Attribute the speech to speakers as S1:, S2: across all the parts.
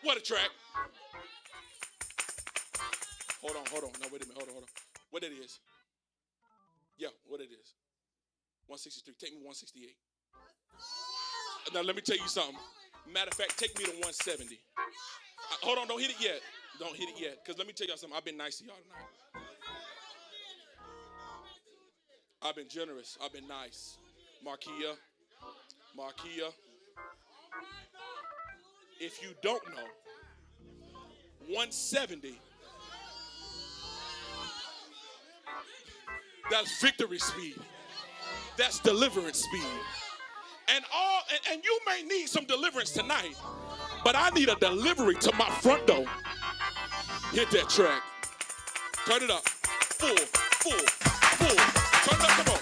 S1: What a track. Hold on. No, wait a minute. Hold on. What it is? Yeah, what it is. 163. Take me 168. Now, let me tell you something. Matter of fact, take me to 170. Hold on, don't hit it yet. Don't hit it yet. Because let me tell y'all something. I've been nice to y'all tonight. I've been generous. I've been nice. Marquia. If you don't know, 170, that's victory speed. That's deliverance speed. And you may need some deliverance tonight, but I need a delivery to my front door. Hit that track. Turn it up. Full. Turn it up, come on.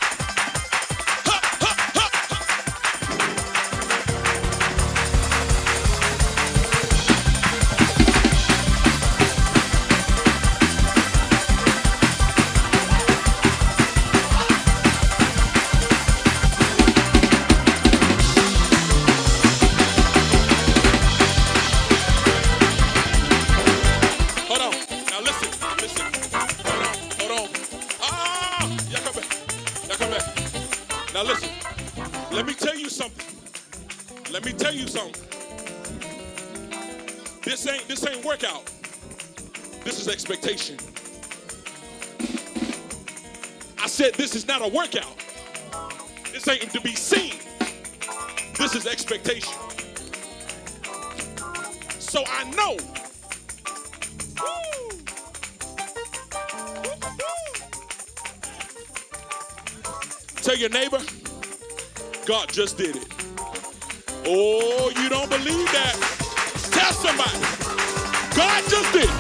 S1: Now listen, let me tell you something. This ain't workout. This is expectation. I said this is not a workout. This ain't to be seen. This is expectation. So I know. Tell your neighbor, God just did it. Oh, you don't believe that? Tell somebody, God just did it.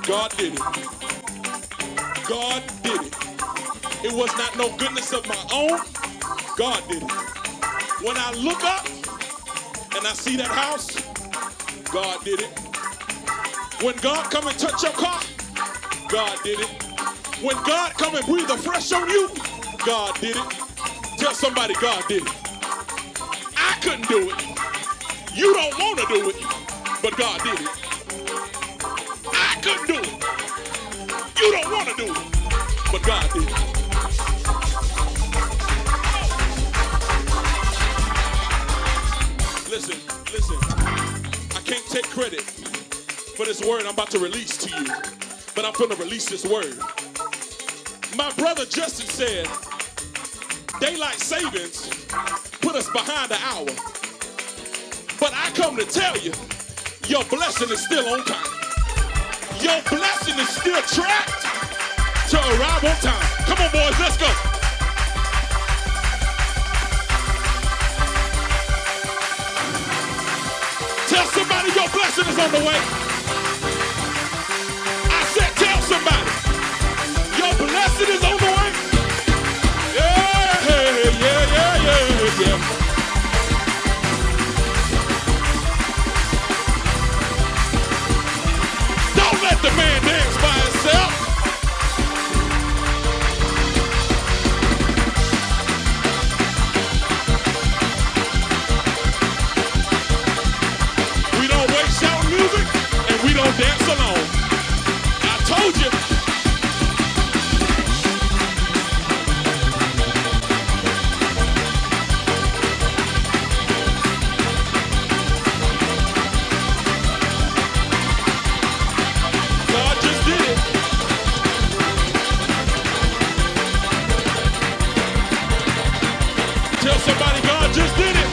S1: God did it. God did it. It was not no goodness of my own. God did it. When I look up and I see that house, God did it. When God come and touch your car, God did it. When God come and breathe afresh on you, God did it. Tell somebody God did it. I couldn't do it. You don't want to do it, but God did it. I couldn't do it. You don't want to do it, but God did it. Listen. I can't take credit for this word I'm about to release to you, but I'm going to release this word. My brother Justin said, daylight savings put us behind an hour. But I come to tell you, your blessing is still on time. Your blessing is still tracked to arrive on time. Come on, boys, let's go. Tell somebody your blessing is on the way. I said tell somebody your blessing is on the way. Yeah. Don't let the man dance by himself. We don't waste shout music and we don't dance alone. I told you. Tell somebody God just did it.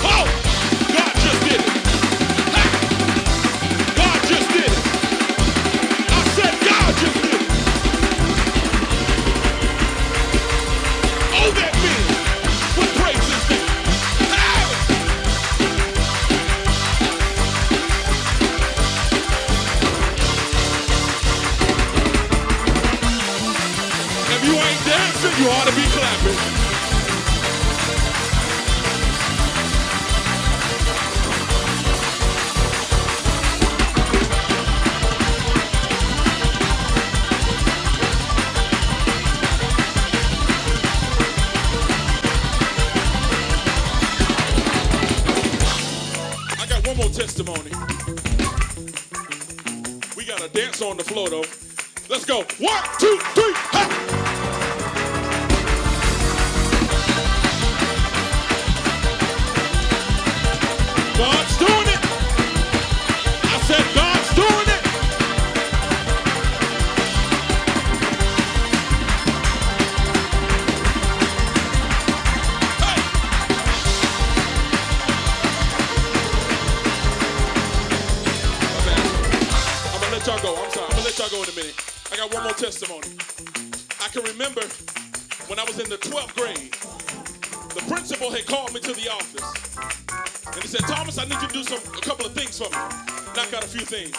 S1: Oh, God just did it. Hey, God just did it. I said God just did it. Oh, that man with praises there. Hey. If you ain't dancing, you ought to be clapping. One more testimony. We got a dance on the floor though. Let's go. 1, 2, 3, hey! God's doing it. I said God's doing it. Y'all go. I'm sorry. I'm gonna let y'all go in a minute. I got one more testimony. I can remember when I was in the 12th grade, the principal had called me to the office. And he said, Thomas, I need you to do a couple of things for me. Knock out a few things.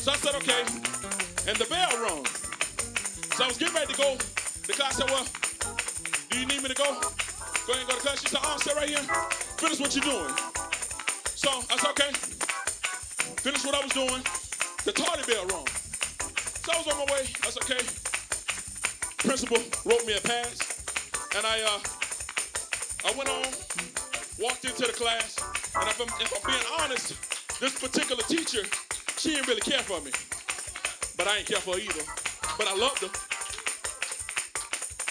S1: So I said, okay. And the bell rung. So I was getting ready to go. The class said, well, do you need me to go? Go ahead and go to class. She said, oh, sit right here. Finish what you're doing. So I said, okay. Finish what I was doing. The tardy bell rung. So I was on my way. I said, okay. Principal wrote me a pass. And I went on, walked into the class. And if I'm being honest, this particular teacher, she didn't really care for me. But I ain't care for her either. But I loved her.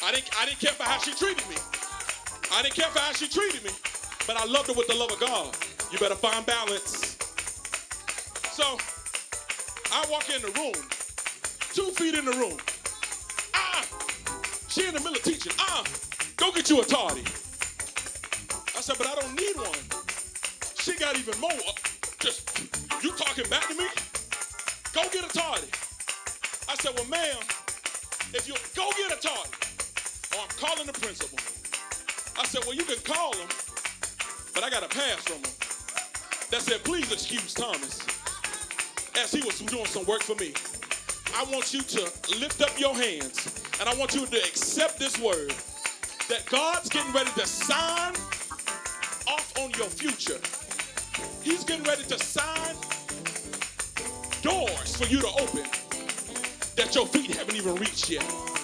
S1: I didn't care for how she treated me. But I loved her with the love of God. You better find balance. So I walk in the room, 2 feet in the room. She in the middle of teaching. Go get you a tardy. I said, but I don't need one. She got even more. Just, you talking back to me? Go get a tardy. I said, well, ma'am, if you go get a tardy, or I'm calling the principal. I said, well, you can call him, but I got a pass from him that said, please excuse Thomas, as he was doing some work for me. I want you to lift up your hands, and I want you to accept this word. that God's getting ready to sign off on your future. He's getting ready to sign doors for you to open that your feet haven't even reached yet.